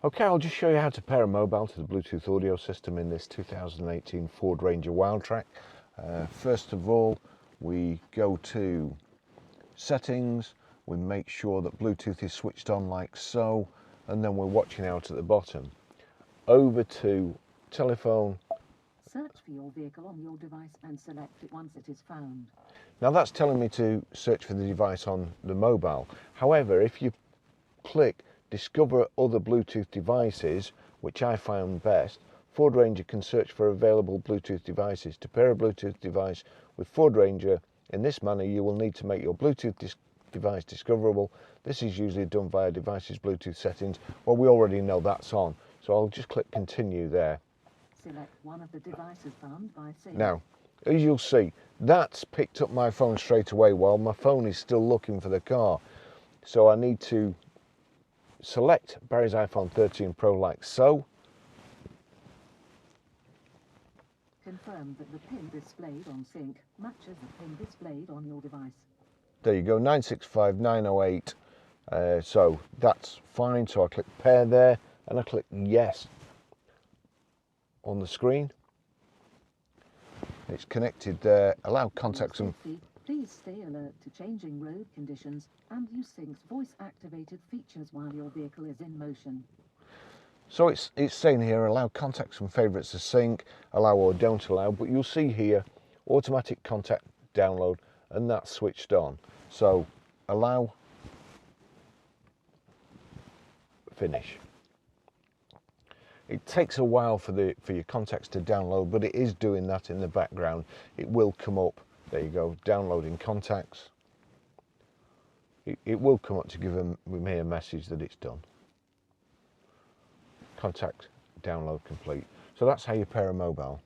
Okay, I'll just show you how to pair a mobile to the Bluetooth audio system in this 2018 Ford Ranger Wildtrak. First of all, we go to settings, we make sure that Bluetooth is switched on like so, and then we're watching out at the bottom. Over to telephone. Search for your vehicle on your device and select it once it is found. Now that's telling me to search for the device on the mobile. However, if you click Discover other Bluetooth devices, which I found best, Ford Ranger can search for available Bluetooth devices. To pair a Bluetooth device with Ford Ranger in this manner, you will need to make your Bluetooth device discoverable. This is usually done via device's Bluetooth settings. Well, we already know that's on, so I'll just click continue there. Select one of the devices found by sync. Now, as you'll see, that's picked up my phone straight away while my phone is still looking for the car. So I need to select Barry's iPhone 13 Pro like so. Confirm that the pin displayed on sync matches the pin displayed on your device. There you go, 965908. So that's fine. So I click pair there and I click yes on the screen. It's connected there. Allow contacts and please stay alert to changing road conditions and use Sync's voice-activated features while your vehicle is in motion. So it's saying here, allow contacts and favourites to sync, allow or don't allow, but you'll see here, automatic contact download, and that's switched on. So allow, finish. It takes a while for your contacts to download, but it is doing that in the background. It will come up. There you go, downloading contacts. It will come up to give me a message that it's done. Contact download complete. So that's how you pair a mobile.